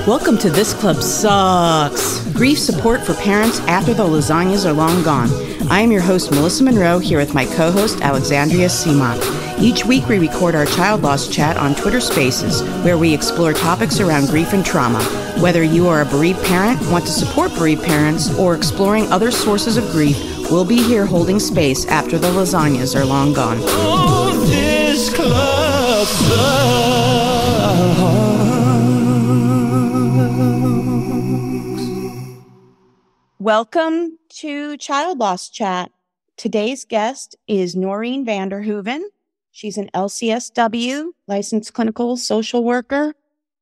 Welcome to This Club Sucks, grief support for parents after the lasagnas are long gone. I am your host, Melissa Monroe, here with my co-host, Alexandria Seamock. Each week, we record our child loss chat on Twitter Spaces, where we explore topics around grief and trauma. Whether you are a bereaved parent, want to support bereaved parents, or exploring other sources of grief, we'll be here holding space after the lasagnas are long gone. Oh, this club sucks. Welcome to Child Loss Chat. Today's guest is Norine Vander Hooven. She's an LCSW, licensed clinical social worker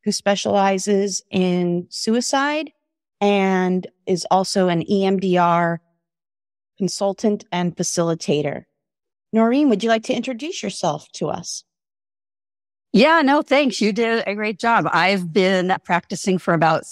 who specializes in suicide and is also an EMDR consultant and facilitator. Norine, would you like to introduce yourself to us? Yeah, no, thanks. You did a great job. I've been practicing for about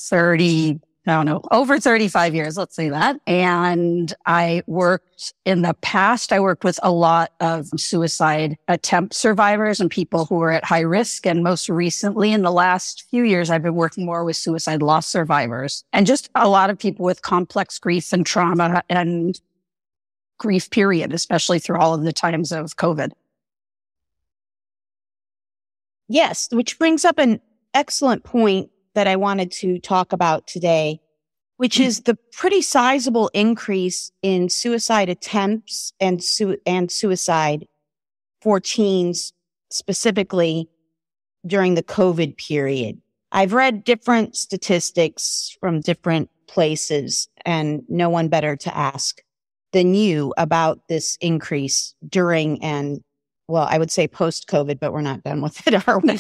over 35 years, let's say that. And I worked with a lot of suicide attempt survivors and people who are at high risk. And most recently, in the last few years, I've been working more with suicide loss survivors and just a lot of people with complex grief and trauma and grief period, especially through all of the times of COVID. Yes, which brings up an excellent point that I wanted to talk about today, which is the pretty sizable increase in suicide attempts and suicide for teens, specifically during the COVID period. I've read different statistics from different places, and no one better to ask than you about this increase during and, well, I would say post-COVID, but we're not done with it, are we?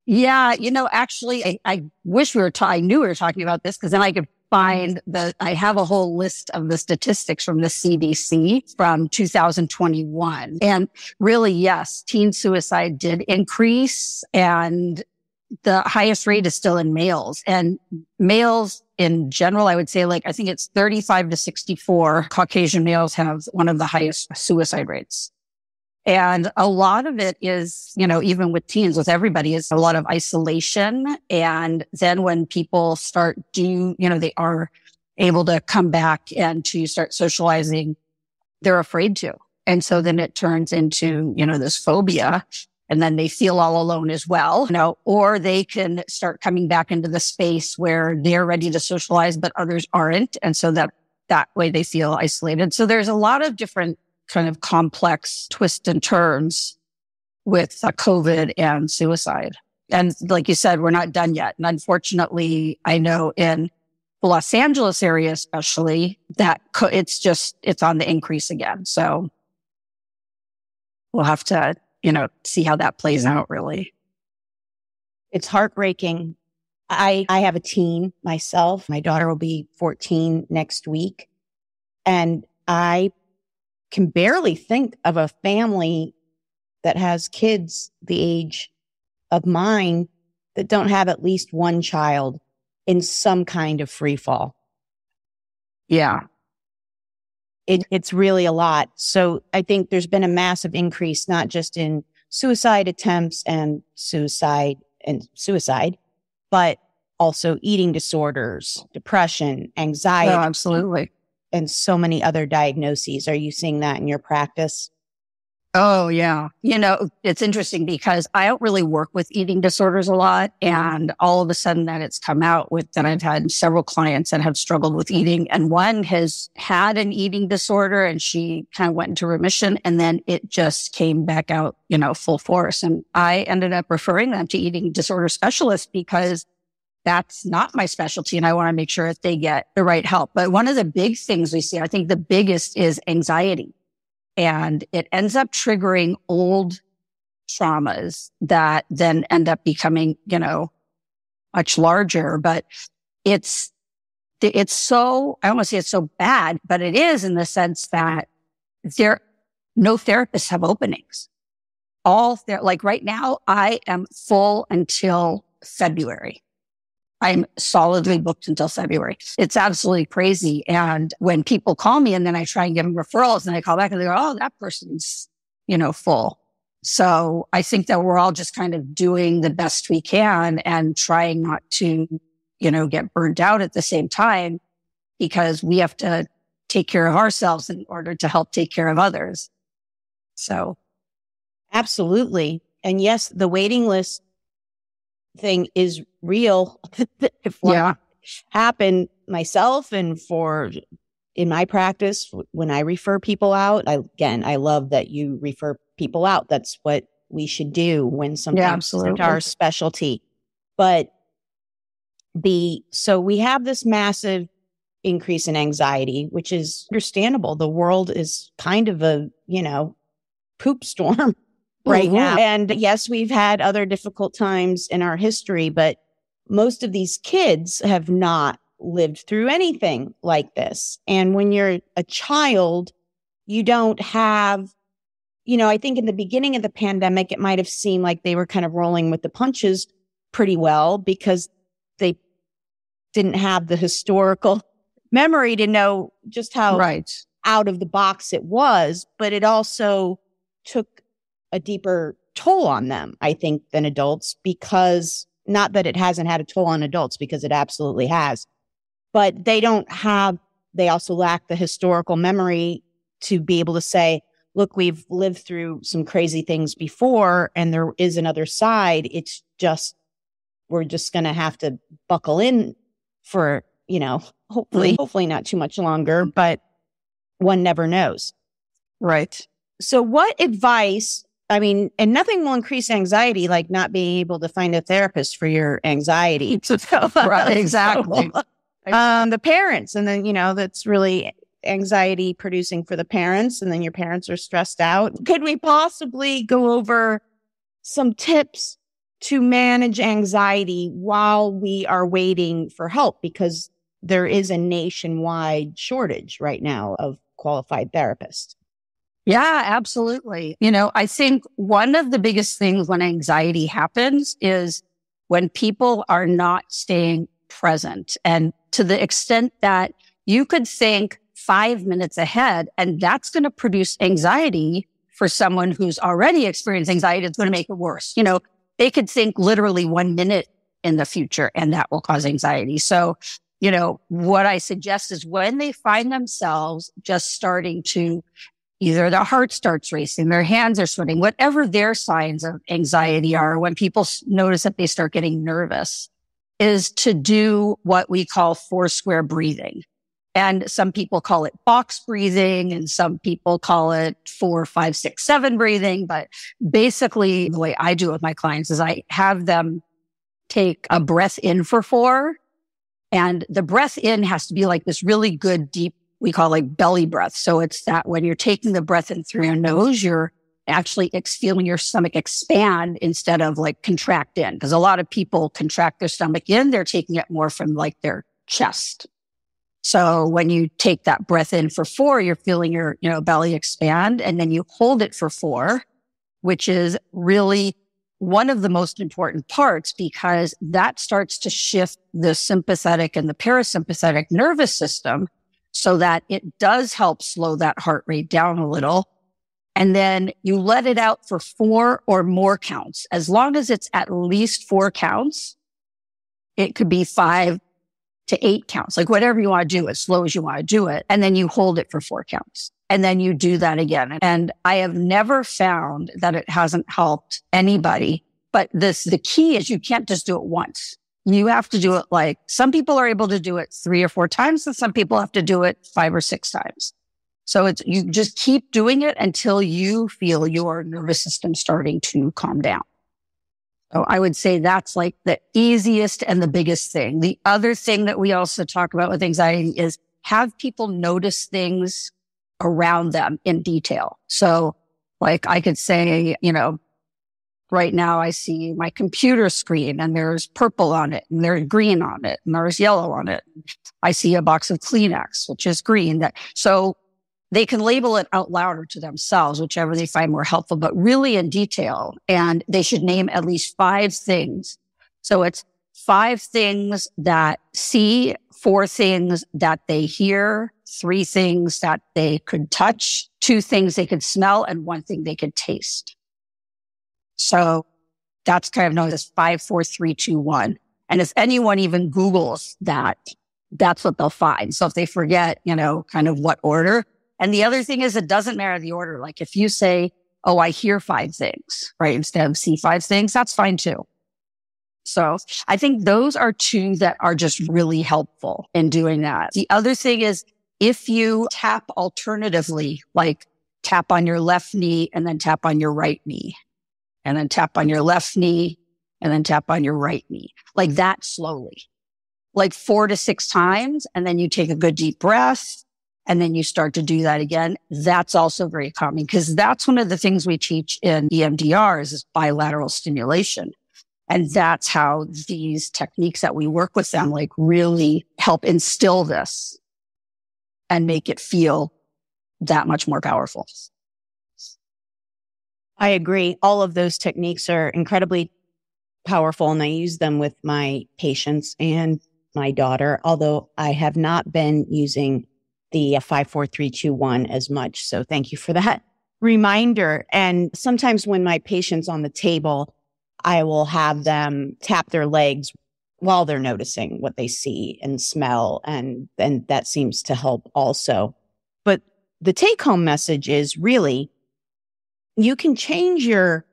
Yeah, actually, I wish I knew we were talking about this because then I could find I have a whole list of the statistics from the CDC from 2021. And really, yes, teen suicide did increase, and the highest rate is still in males. And males in general, I would say, I think it's 35 to 64 Caucasian males have one of the highest suicide rates. And a lot of it is, even with teens, with everybody, is a lot of isolation. And then when people they are able to come back and to start socializing, they're afraid to. And so then it turns into, this phobia. And then they feel all alone as well, or they can start coming back into the space where they're ready to socialize, but others aren't. And so that way they feel isolated. So there's a lot of different kind of complex twists and turns with COVID and suicide. And like you said, we're not done yet. And unfortunately, I know in the Los Angeles area, especially, that it's on the increase again. So we'll have to, see how that plays out, really. It's heartbreaking. I have a teen myself. My daughter will be 14 next week. And I can barely think of a family that has kids the age of mine that don't have at least one child in some kind of free fall. Yeah. It's really a lot. So I think there's been a massive increase, not just in suicide attempts and suicide, but also eating disorders, depression, anxiety. Oh, absolutely. And so many other diagnoses. Are you seeing that in your practice? Oh, yeah. It's interesting because I don't really work with eating disorders a lot. And all of a sudden that it's come out that I've had several clients that have struggled with eating. And one has had an eating disorder and she kind of went into remission. And then it just came back out, full force. And I ended up referring them to eating disorder specialists because that's not my specialty. And I want to make sure that they get the right help. But one of the big things we see, I think the biggest, is anxiety. And it ends up triggering old traumas that then end up becoming, much larger. But it's so, I don't want to say it's so bad, but it is in the sense that no therapists have openings. Right now, I am full until February. I'm solidly booked until February. It's absolutely crazy. And when people call me and then I try and give them referrals and I call back and they go, oh, that person's, full. So I think that we're all just kind of doing the best we can and trying not to, get burnt out at the same time, because we have to take care of ourselves in order to help take care of others. So. Absolutely. And yes, the waiting list thing is real. If what happened myself and in my practice, when I refer people out, I love that you refer people out. That's what we should do when something isn't our specialty. But so we have this massive increase in anxiety, which is understandable. The world is kind of a, poop storm right now. And yes, we've had other difficult times in our history, but most of these kids have not lived through anything like this. And when you're a child, you don't have, I think in the beginning of the pandemic, it might have seemed like they were kind of rolling with the punches pretty well because they didn't have the historical memory to know just how out of the box it was. But it also took a deeper toll on them, I think, than adults, because not that it hasn't had a toll on adults, because it absolutely has, but they also lack the historical memory to be able to say, look, we've lived through some crazy things before and there is another side. It's just, we're just going to have to buckle in for, hopefully not too much longer, but one never knows. Right. So what advice, and nothing will increase anxiety like not being able to find a therapist for your anxiety. Right, exactly. The parents, and then, that's really anxiety producing for the parents, and then your parents are stressed out. Could we possibly go over some tips to manage anxiety while we are waiting for help? Because there is a nationwide shortage right now of qualified therapists. Yeah, absolutely. I think one of the biggest things when anxiety happens is when people are not staying present. And to the extent that you could think 5 minutes ahead, and that's going to produce anxiety for someone who's already experienced anxiety. It's going to make it worse. They could think literally 1 minute in the future, and that will cause anxiety. So, what I suggest is when they find themselves just starting to, either their heart starts racing, their hands are sweating, whatever their signs of anxiety are, when people notice that they start getting nervous, is to do what we call 4 square breathing. And some people call it box breathing, and some people call it 4, 5, 6, 7 breathing. But basically, the way I do it with my clients is I have them take a breath in for 4. And the breath in has to be like this really good, deep, we call like belly breath. So it's that when you're taking the breath in through your nose, you're actually feeling your stomach expand instead of like contract in. Because a lot of people contract their stomach in, they're taking it more from like their chest. So when you take that breath in for 4, you're feeling your, belly expand, and then you hold it for 4, which is really one of the most important parts, because that starts to shift the sympathetic and the parasympathetic nervous system so that it does help slow that heart rate down a little. And then you let it out for 4 or more counts. As long as it's at least 4 counts, it could be 5 to 8 counts, like whatever you want to do, as slow as you want to do it. And then you hold it for 4 counts. And then you do that again. And I have never found that it hasn't helped anybody. But the key is you can't just do it once. You have to do it like some people are able to do it 3 or 4 times, and some people have to do it 5 or 6 times. So you just keep doing it until you feel your nervous system starting to calm down. So I would say that's like the easiest and the biggest thing. The other thing that we also talk about with anxiety is have people notice things around them in detail. So like I could say, right now I see my computer screen and there's purple on it and there's green on it and there's yellow on it. I see a box of Kleenex, which is green. So they can label it out louder to themselves, whichever they find more helpful, but really in detail. And they should name at least 5 things. So it's 5 things that see, 4 things that they hear, 3 things that they could touch, 2 things they could smell, and 1 thing they could taste. So that's kind of known as 5, 4, 3, 2, 1. And if anyone even Googles that, that's what they'll find. So if they forget, kind of what order. And the other thing is, it doesn't matter the order. Like if you say, oh, I hear 5 things, right? Instead of see 5 things, that's fine too. So I think those are 2 that are just really helpful in doing that. The other thing is, if you tap alternatively, like tap on your left knee and then tap on your right knee, and then tap on your left knee and then tap on your right knee, like that slowly, like 4 to 6 times. And then you take a good deep breath and then you start to do that again. That's also very calming, because that's one of the things we teach in EMDR is bilateral stimulation. And that's how these techniques that we work with them like really help instill this and make it feel that much more powerful. I agree. All of those techniques are incredibly powerful, and I use them with my patients and my daughter, although I have not been using the 5, 4, 3, 2, 1 as much. So thank you for that reminder. And sometimes when my patient's on the table, I will have them tap their legs while they're noticing what they see and smell. And that seems to help also. But the take-home message is really, you can change your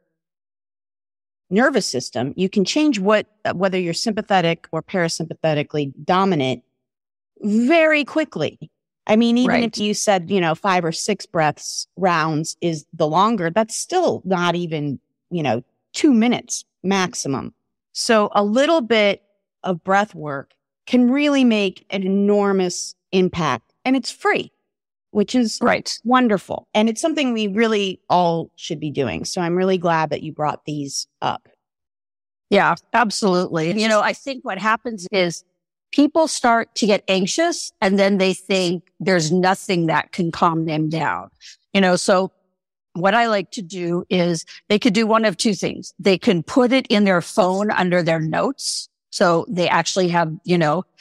nervous system. You can change whether you're sympathetic or parasympathetically dominant very quickly. I mean, even if you said, 5 or 6 breaths rounds is the longer, that's still not even, 2 minutes maximum. So a little bit of breath work can really make an enormous impact, and it's free, which is wonderful. And it's something we really all should be doing. So I'm really glad that you brought these up. Yeah, absolutely. I think what happens is people start to get anxious, and then they think there's nothing that can calm them down. So what I like to do is they could do one of 2 things. They can put it in their phone under their notes. So they actually have,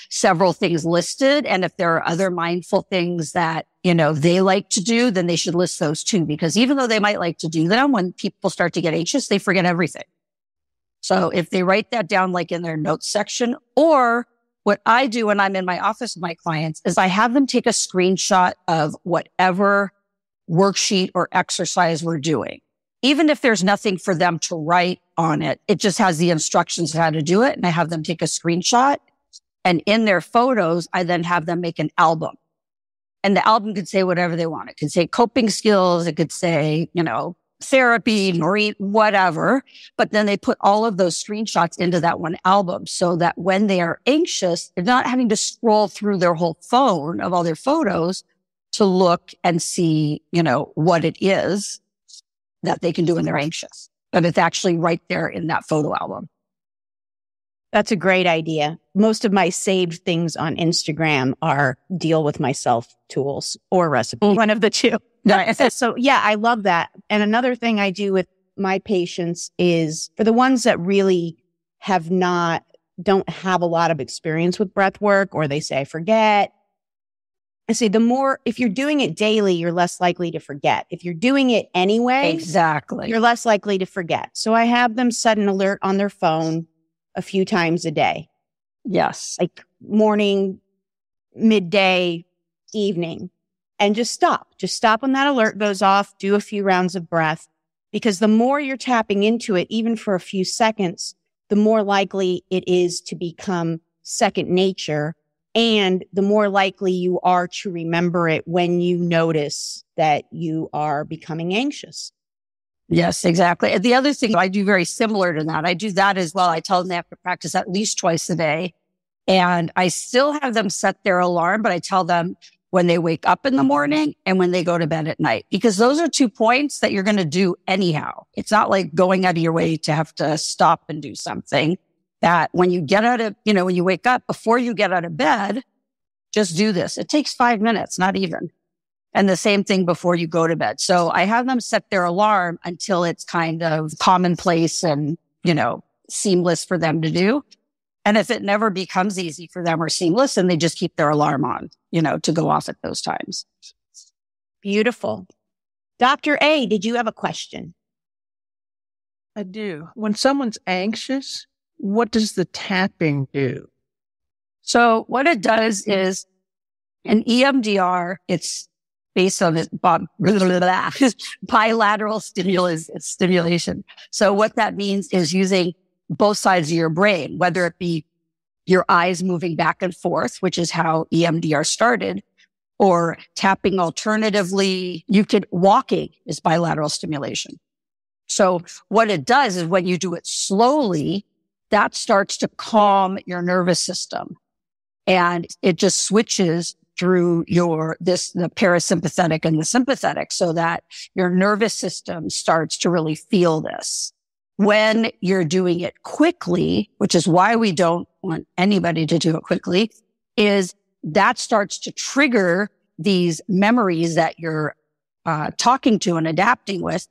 several things listed. And if there are other mindful things that, they like to do, then they should list those too. Because even though they might like to do them, when people start to get anxious, they forget everything. So if they write that down, like in their notes section, or what I do when I'm in my office with my clients is I have them take a screenshot of whatever worksheet or exercise we're doing. Even if there's nothing for them to write on it, it just has the instructions how to do it. And I have them take a screenshot, and in their photos, I then have them make an album. And the album could say whatever they want. It could say coping skills. It could say, therapy, Norine, whatever. But then they put all of those screenshots into that one album so that when they are anxious, they're not having to scroll through their whole phone of all their photos to look and see, what it is that they can do when they're anxious. But it's actually right there in that photo album. That's a great idea. Most of my saved things on Instagram are deal with myself tools or recipes, one of the 2. So yeah, I love that. And another thing I do with my patients is for the ones that really don't have a lot of experience with breath work, or they say, I forget. I say if you're doing it daily, you're less likely to forget. If you're doing it anyway, exactly, you're less likely to forget. So I have them set an alert on their phone a few times a day. Yes. Like morning, midday, evening, and just stop. Just stop when that alert goes off, do a few rounds of breath, because the more you're tapping into it, even for a few seconds, the more likely it is to become second nature, and the more likely you are to remember it when you notice that you are becoming anxious. Yes, exactly. The other thing I do very similar to that, I do that as well. I tell them they have to practice at least twice a day. And I still have them set their alarm, but I tell them when they wake up in the morning and when they go to bed at night, because those are 2 points that you're going to do anyhow. It's not like going out of your way to have to stop and do something. That when you get out of, when you wake up, before you get out of bed, just do this. It takes 5 minutes, not even. And the same thing before you go to bed. So I have them set their alarm until it's kind of commonplace and, seamless for them to do. And if it never becomes easy for them or seamless, then they just keep their alarm on, to go off at those times. Beautiful. Dr. A, did you have a question? I do. When someone's anxious, what does the tapping do? So what it does is an EMDR, it's based on this bilateral stimulation. So what that means is using both sides of your brain, whether it be your eyes moving back and forth, which is how EMDR started, or tapping alternatively. Walking is bilateral stimulation. So what it does is when you do it slowly, that starts to calm your nervous system. And it just switches through the parasympathetic and the sympathetic so that your nervous system starts to really feel this. When you're doing it quickly, which is why we don't want anybody to do it quickly, is that starts to trigger these memories that you're talking to and adapting with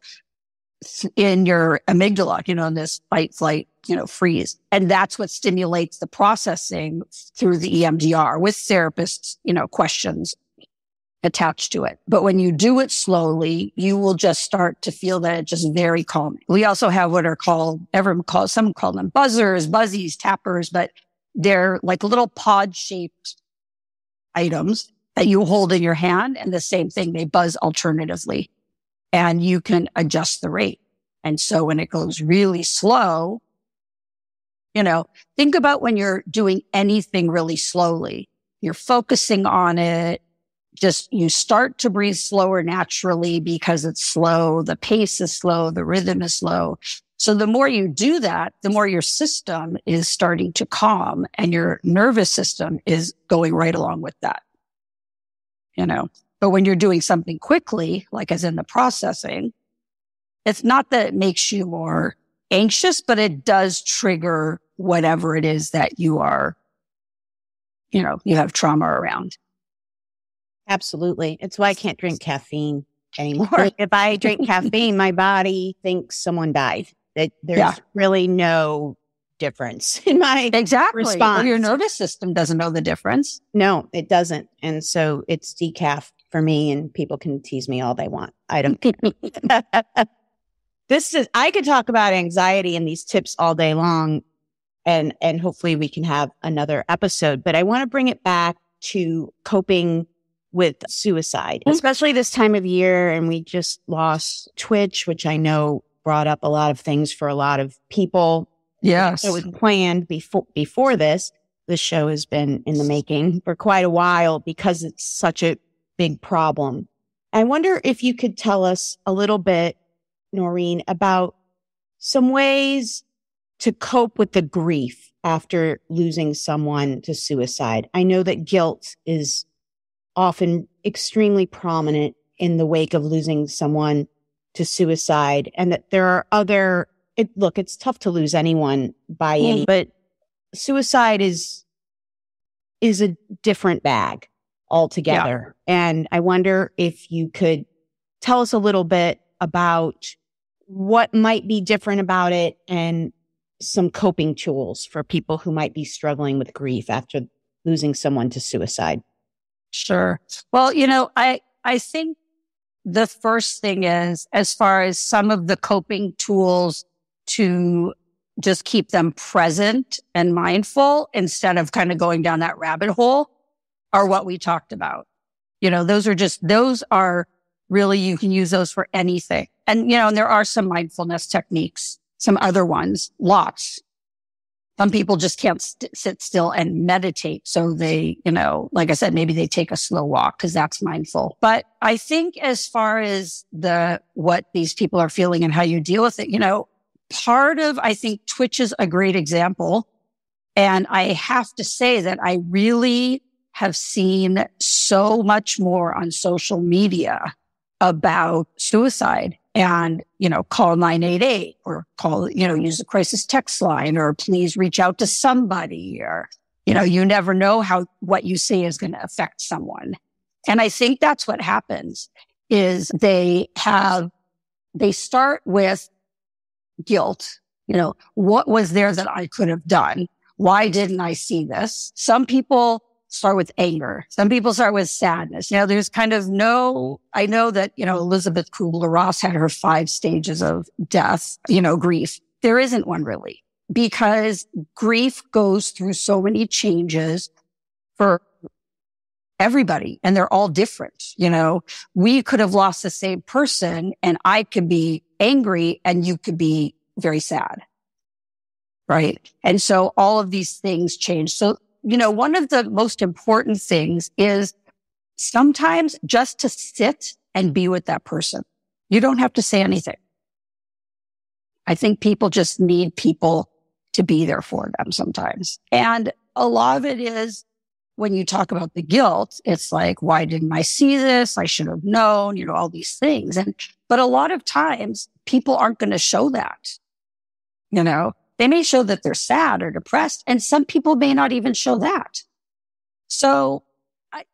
in your amygdala, in this fight, flight, freeze. And that's what stimulates the processing through the EMDR with therapists, some attached to it. But when you do it slowly, you will just start to feel that it's just very calming. We also have what are some call them buzzers, buzzies, tappers, but they're like little pod-shaped items that you hold in your hand. And the same thing, they buzz alternatively. And you can adjust the rate. And so when it goes really slow, think about when you're doing anything really slowly. You're focusing on it. You start to breathe slower naturally because it's slow. The pace is slow. The rhythm is slow. So the more you do that, the more your system is starting to calm and your nervous system is going right along with that, But when you're doing something quickly, like as in the processing, it's not that it makes you more anxious, but it does trigger whatever it is that you are, you have trauma around. Absolutely. It's why I can't drink caffeine anymore. If I drink caffeine, my body thinks someone died. There's really no difference in my response. Well, your nervous system doesn't know the difference. No, it doesn't. And so it's decaf for me, and people can tease me all they want. I don't. I could talk about anxiety and these tips all day long, and hopefully we can have another episode, but I want to bring it back to coping with suicide, especially this time of year. And we just lost Twitch, which I know brought up a lot of things for a lot of people. Yes. It was planned before this. This show has been in the making for quite a while because it's such a big problem. I wonder if you could tell us a little bit, Norine, about some ways to cope with the grief after losing someone to suicide. I know that guilt is often extremely prominent in the wake of losing someone to suicide, and that there are it's tough to lose anyone by any, but suicide is a different bag altogether. Yeah. And I wonder if you could tell us a little bit about what might be different about it and some coping tools for people who might be struggling with grief after losing someone to suicide. Sure. Well, I think the first thing is, as far as some of the coping tools to just keep them present and mindful instead of kind of going down that rabbit hole, are what we talked about. Those are really, you can use those for anything. And, and there are some mindfulness techniques, some other ones, lots. Some people just can't sit still and meditate. So they, like I said, maybe they take a slow walk because that's mindful. But I think as far as what these people are feeling and how you deal with it, I think Twitch is a great example. And I have to say that I really have seen so much more on social media about suicide and, call 988 or use the crisis text line, or please reach out to somebody, or, you never know what you say is going to affect someone. And I think that's what happens is they start with guilt. What was there that I could have done? Why didn't I see this? Some people start with anger. Some people start with sadness. There's kind of I know that, Elizabeth Kubler-Ross had her 5 stages of death, grief. There isn't one really, because grief goes through so many changes for everybody, and they're all different. We could have lost the same person, and I could be angry and you could be very sad. Right. And so all of these things change. So, one of the most important things is sometimes just to sit and be with that person. You don't have to say anything. I think people just need people to be there for them sometimes. And a lot of it is, when you talk about the guilt, it's like, why didn't I see this? I should have known, all these things. But a lot of times people aren't going to show that. They may show that they're sad or depressed, and some people may not even show that. So,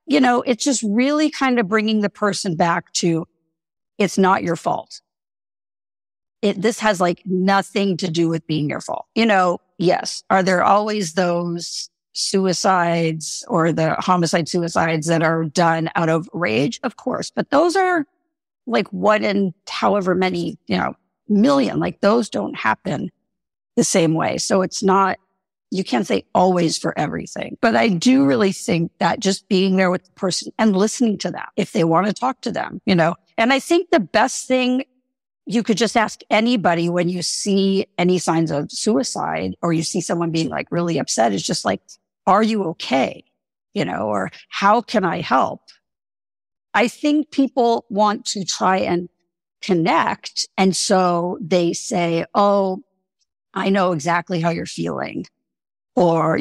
it's just really kind of bringing the person back to, it's not your fault. This has like nothing to do with being your fault. Yes. Are there always those suicides or the homicide suicides that are done out of rage? Of course. But those are like one in however many, million. Like those don't happen the same way. So it's not, you can't say always for everything. But I do really think that just being there with the person and listening to them if they want to talk to them, and I think the best thing you could just ask anybody when you see any signs of suicide or you see someone being like really upset is just like, are you okay? Or how can I help? I think people want to try and connect. And so they say, oh, I know exactly how you're feeling. Or,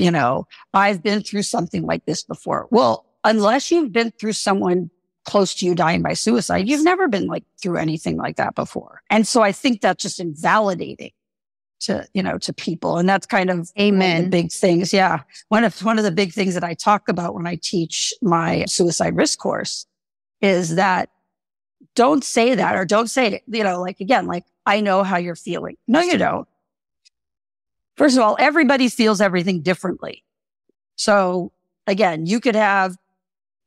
I've been through something like this before. Well, unless you've been through someone close to you dying by suicide, you've never been through anything like that before. And so I think that's just invalidating to people. And that's kind of Amen. One of the big things. Yeah. One of the big things that I talk about when I teach my suicide risk course is that don't say that, or don't say it, I know how you're feeling. No, you don't. First of all, everybody feels everything differently. So again, you could have,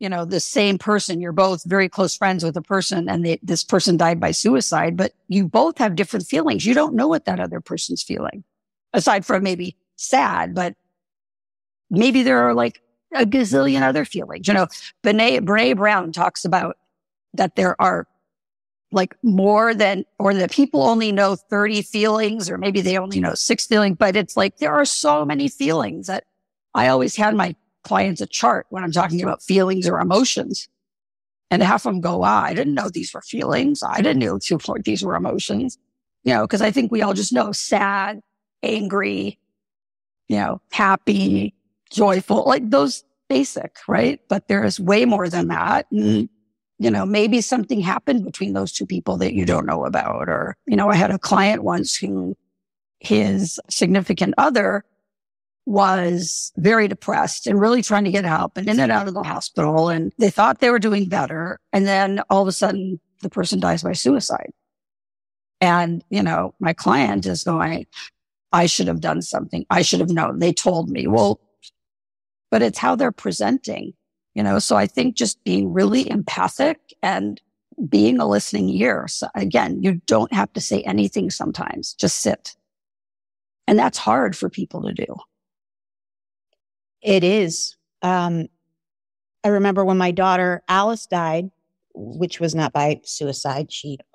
the same person, you're both very close friends with a person and this person died by suicide, but you both have different feelings. You don't know what that other person's feeling, aside from maybe sad, but maybe there are like a gazillion other feelings. Brene Brown talks about that there are like more than, or that people only know 30 feelings, or maybe they only know 6 feelings, but it's like there are so many feelings that I always had my clients a chart when I'm talking about feelings or emotions. And half of them go, I didn't know these were feelings. I didn't know these were emotions, because I think we all just know sad, angry, happy, joyful, like those basic, right? But there is way more than that. And, maybe something happened between those two people that you don't know about. Or, I had a client once who his significant other was very depressed and really trying to get help and in and out of the hospital. And they thought they were doing better. And then all of a sudden the person dies by suicide. And, my client is going, I should have done something. I should have known. They told me. Well, but it's how they're presenting, so I think just being really empathic and being a listening ear. So again, you don't have to say anything sometimes, just sit. And that's hard for people to do. It is. I remember when my daughter Alice died, which was not by suicide,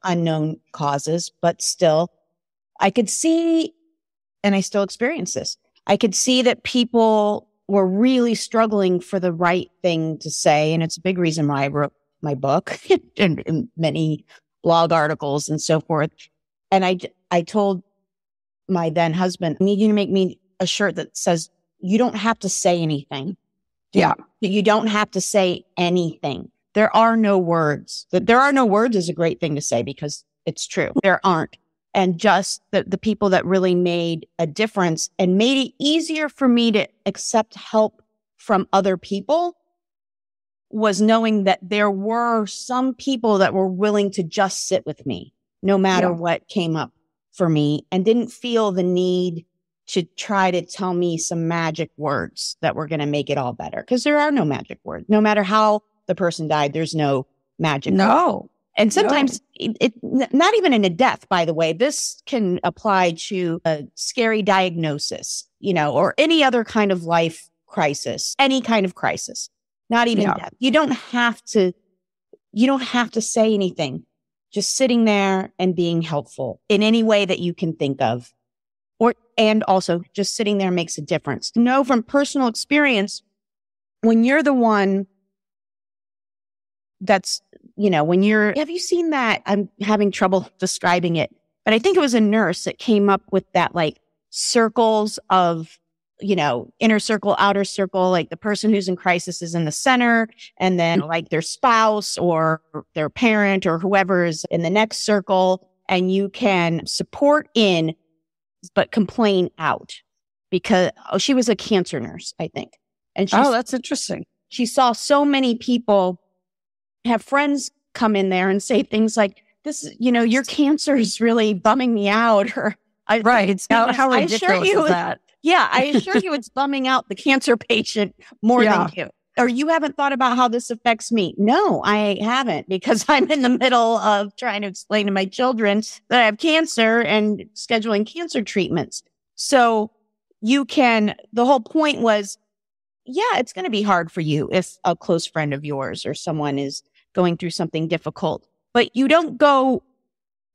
unknown causes, but still, I could see, and I still experience this, I could see that people were really struggling for the right thing to say. And it's a big reason why I wrote my book and many blog articles and so forth. And I told my then husband, I need you to make me a shirt that says, you don't have to say anything. Yeah. You don't have to say anything. There are no words. There are no words is a great thing to say because it's true. There aren't. And just the people that really made a difference and made it easier for me to accept help from other people was knowing that there were some people that were willing to just sit with me no matter what came up for me and didn't feel the need to try to tell me some magic words that were going to make it all better. Because there are no magic words. No matter how the person died, there's no magic word. And sometimes not even in a death, by the way, this can apply to a scary diagnosis, or any other kind of life crisis, any kind of crisis, not even death. You don't have to say anything. Just sitting there and being helpful in any way that you can think of. And also just sitting there makes a difference. Know from personal experience, when you're the one that's, have you seen that? I'm having trouble describing it, but I think it was a nurse that came up with that, like, circles of, inner circle, outer circle, like the person who's in crisis is in the center, and then like their spouse or their parent or whoever is in the next circle, and you can support in, but complain out. Because she was a cancer nurse, I think. And that's interesting. She saw so many people have friends come in there and say things like, "This, your cancer is really bumming me out." Or, right. How ridiculous is that? Yeah, I assure you it's bumming out the cancer patient more than you. Or you haven't thought about how this affects me. No, I haven't, because I'm in the middle of trying to explain to my children that I have cancer and scheduling cancer treatments. So the whole point was, it's going to be hard for you if a close friend of yours or someone is going through something difficult, but you don't go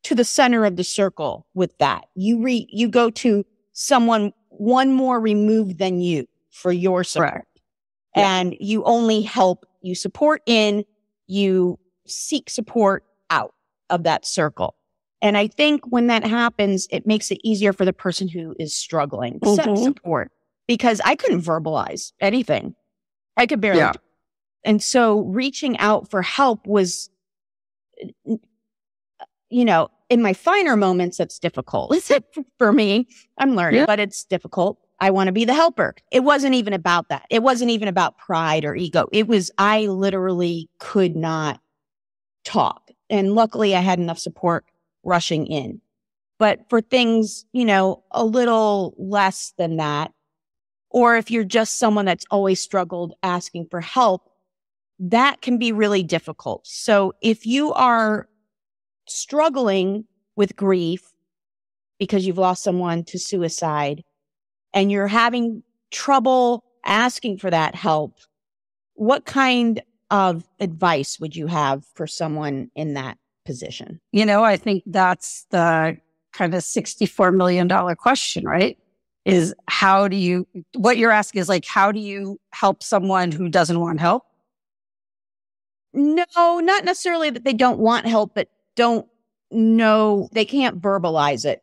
to the center of the circle with that. You go to someone one more removed than you for your support. Correct. And you only help, you support in, you seek support out of that circle. And I think when that happens, it makes it easier for the person who is struggling to seek support, because I couldn't verbalize anything. I could barely. Yeah. And so reaching out for help was, in my finer moments, that's difficult. Is it for me? I'm learning, but it's difficult. I want to be the helper. It wasn't even about that. It wasn't even about pride or ego. It was, I literally could not talk. And luckily I had enough support rushing in. But for things, a little less than that, or if you're just someone that's always struggled asking for help, that can be really difficult. So if you are struggling with grief because you've lost someone to suicide, and you're having trouble asking for that help, what kind of advice would you have for someone in that position? I think that's the kind of $64 million question, right? Is what you're asking is like, how do you help someone who doesn't want help? No, not necessarily that they don't want help, but don't know, they can't verbalize it,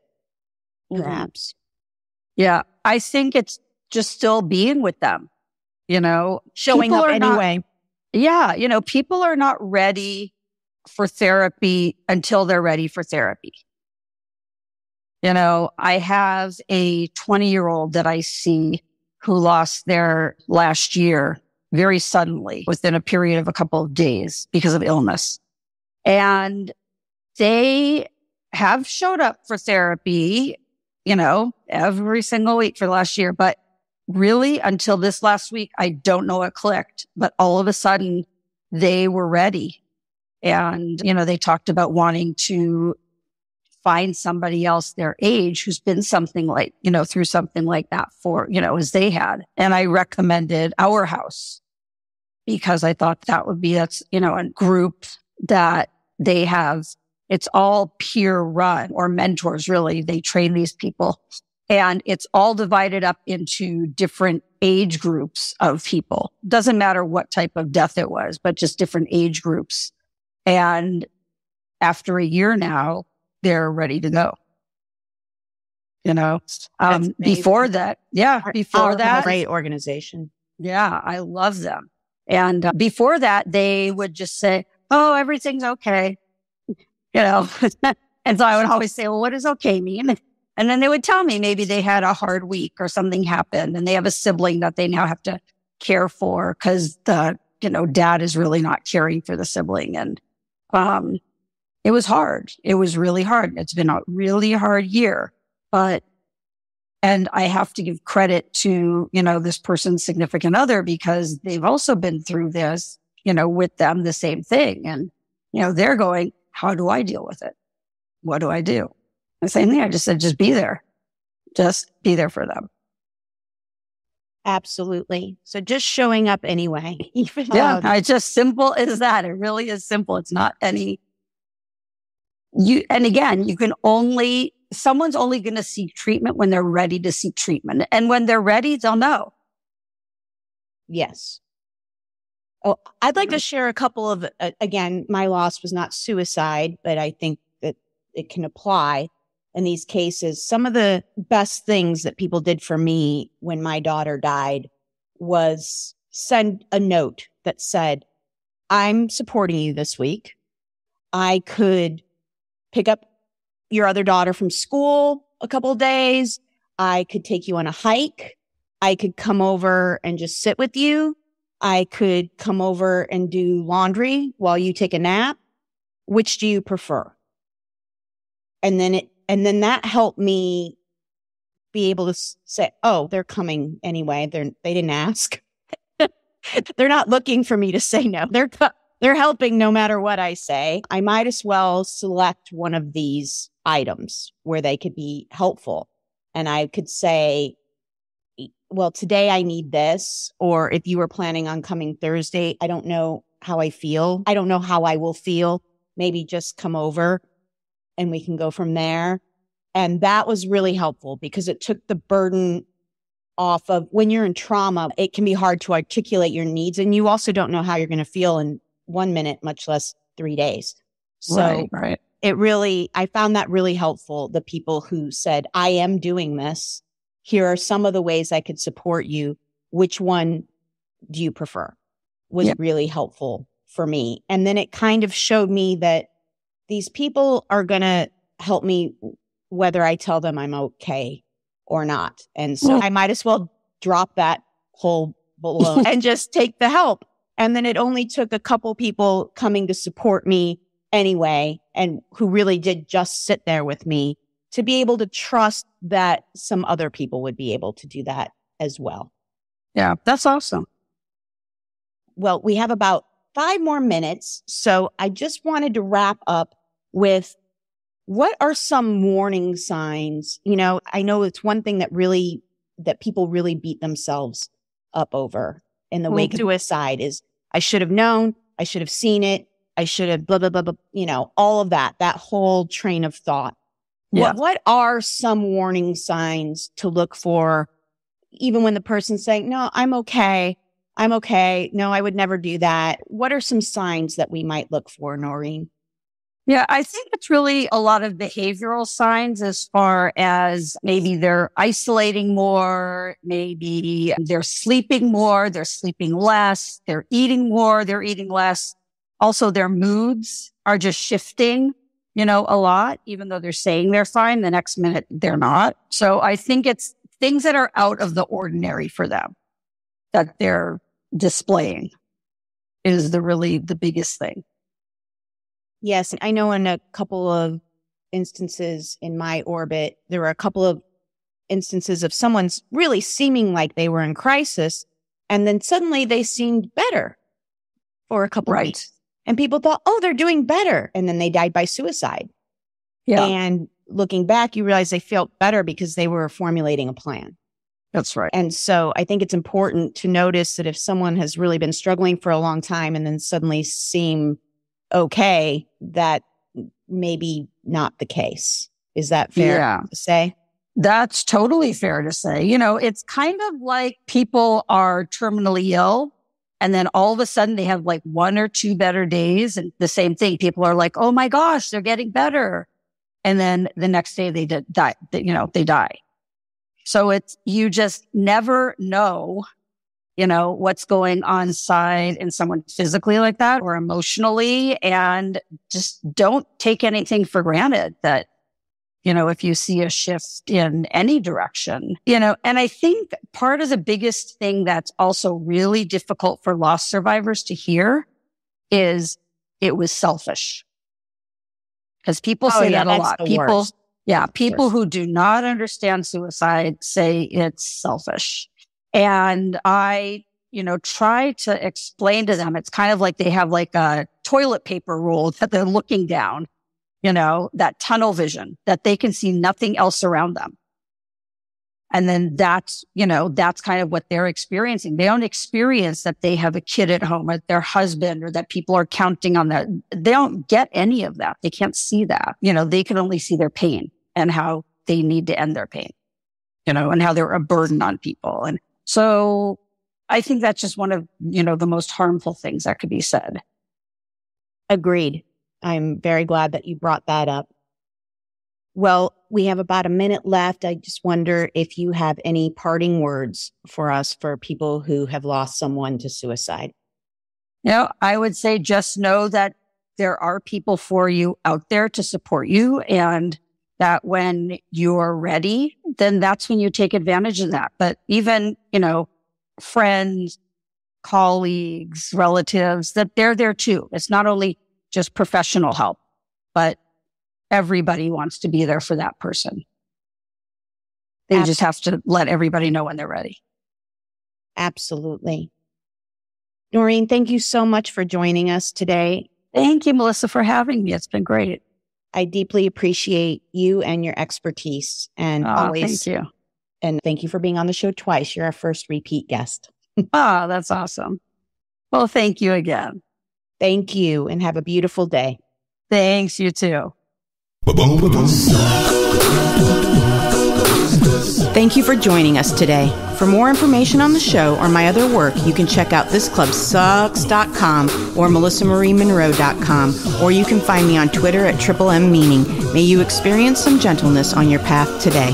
perhaps. Yeah, I think it's just still being with them, showing up anyway. People are not ready for therapy until they're ready for therapy. I have a 20-year-old that I see who lost their last year very suddenly within a period of a couple of days because of illness. And they have showed up for therapy, every single week for the last year. But really, until this last week, I don't know what clicked. But all of a sudden, they were ready. And, they talked about wanting to find somebody else their age who's been something like, through something like that for, as they had. And I recommended Our House because I thought that would be, a group that they have. It's all peer run, or mentors, really. They train these people, and it's all divided up into different age groups of people. Doesn't matter what type of death it was, but just different age groups. And after a year now, they're ready to go. Before that, great organization. Yeah, I love them. And before that, they would just say, "Oh, everything's okay." And so I would always say, "Well, what does okay mean?" And then they would tell me maybe they had a hard week or something happened, and they have a sibling that they now have to care for because the, dad is really not caring for the sibling. And it was hard. It was really hard. It's been a really hard year. But And I have to give credit to, this person's significant other because they've also been through this, with them, the same thing. And, they're going, how do I deal with it? What do I do? The same thing. I just said, just be there. Just be there for them. Absolutely. So just showing up anyway. It's just simple as that. It really is simple. It's not and again, someone's only going to seek treatment when they're ready to seek treatment. And when they're ready, they'll know. Yes. Oh, I'd like to share a couple of, again, my loss was not suicide, but I think that it can apply in these cases. Some of the best things that people did for me when my daughter died was send a note that said, I'm supporting you this week. I could pick up your other daughter from school a couple of days. I could take you on a hike. I could come over and just sit with you. I could come over and do laundry while you take a nap. Which do you prefer? And then that helped me be able to say, oh, they're coming anyway. They didn't ask. They're not looking for me to say no. They're helping no matter what I say. I might as well select one of these items where they could be helpful. And I could say, well, today I need this. Or if you were planning on coming Thursday, I don't know how I feel. I don't know how I will feel. Maybe just come over and we can go from there. And that was really helpful because it took the burden off of when you're in trauma. It can be hard to articulate your needs. And you also don't know how you're going to feel in 1 minute, much less 3 days. So right. I found that really helpful. The people who said, I am doing this. Here are some of the ways I could support you. Which one do you prefer? Was really helpful for me. And then it kind of showed me that these people are going to help me whether I tell them I'm okay or not. And so I might as well drop that whole balloon and just take the help. And then it only took a couple people coming to support me anyway, and who really did just sit there with me to be able to trust that some other people would be able to do that as well. Yeah, that's awesome. Well, we have about 5 more minutes. So I just wanted to wrap up with what are some warning signs? I know it's one thing that people really beat themselves up over in the wake of suicide is I should have known, I should have seen it, I should have blah, blah, blah, blah, all of that whole train of thought. Yeah. What are some warning signs to look for, even when the person's saying, no, I'm okay. No, I would never do that. What are some signs that we might look for, Norine? Yeah, I think it's really a lot of behavioral signs as far as maybe they're isolating more, maybe they're sleeping more, they're sleeping less, they're eating more, they're eating less. Also, their moods are just shifting, a lot, even though they're saying they're fine, the next minute they're not. So I think it's things that are out of the ordinary for them that they're displaying is the biggest thing. Yes. I know in a couple of instances in my orbit, there were a couple of instances of someone's really seeming like they were in crisis. And then suddenly they seemed better for a couple of weeks. And people thought, oh, they're doing better. And then they died by suicide. Yeah. And looking back, you realize they felt better because they were formulating a plan. That's right. And so I think it's important to notice that if someone has really been struggling for a long time and then suddenly seem okay, that maybe not the case. Is that fair to say? That's totally fair to say. It's kind of like people are terminally ill and then all of a sudden they have like 1 or 2 better days. And the same thing, people are like, oh my gosh, they're getting better. And then the next day they die, they die. So you just never know, what's going on inside in someone physically like that or emotionally. And just don't take anything for granted that, if you see a shift in any direction, and I think part of the biggest thing that's also really difficult for loss survivors to hear is it was selfish. Because people say that a lot. Yeah. People who do not understand suicide say it's selfish. And I, try to explain to them, it's kind of like they have like a toilet paper roll that they're looking down, that tunnel vision, that they can see nothing else around them. And then that's kind of what they're experiencing. They don't experience that they have a kid at home or their husband or that people are counting on that. They don't get any of that. They can't see that. They can only see their pain and how they need to end their pain, and how they're a burden on people. And so I think that's just one of, the most harmful things that could be said. Agreed. I'm very glad that you brought that up. Well, we have about a minute left. I just wonder if you have any parting words for us, for people who have lost someone to suicide. I would say just know that there are people for you out there to support you, and that when you're ready, then that's when you take advantage of that. But even, friends, colleagues, relatives, that they're there too. It's not only just professional help, but everybody wants to be there for that person. They just have to let everybody know when they're ready. Absolutely. Norine, thank you so much for joining us today. Thank you, Melissa, for having me. It's been great. I deeply appreciate you and your expertise. And always, thank you. And thank you for being on the show twice. You're our first repeat guest. That's awesome. Well, thank you again. Thank you, and have a beautiful day. Thanks, you too. Thank you for joining us today. For more information on the show or my other work, you can check out thisclubsucks.com or melissamariemonroe.com, or you can find me on Twitter at MMeaning. May you experience some gentleness on your path today.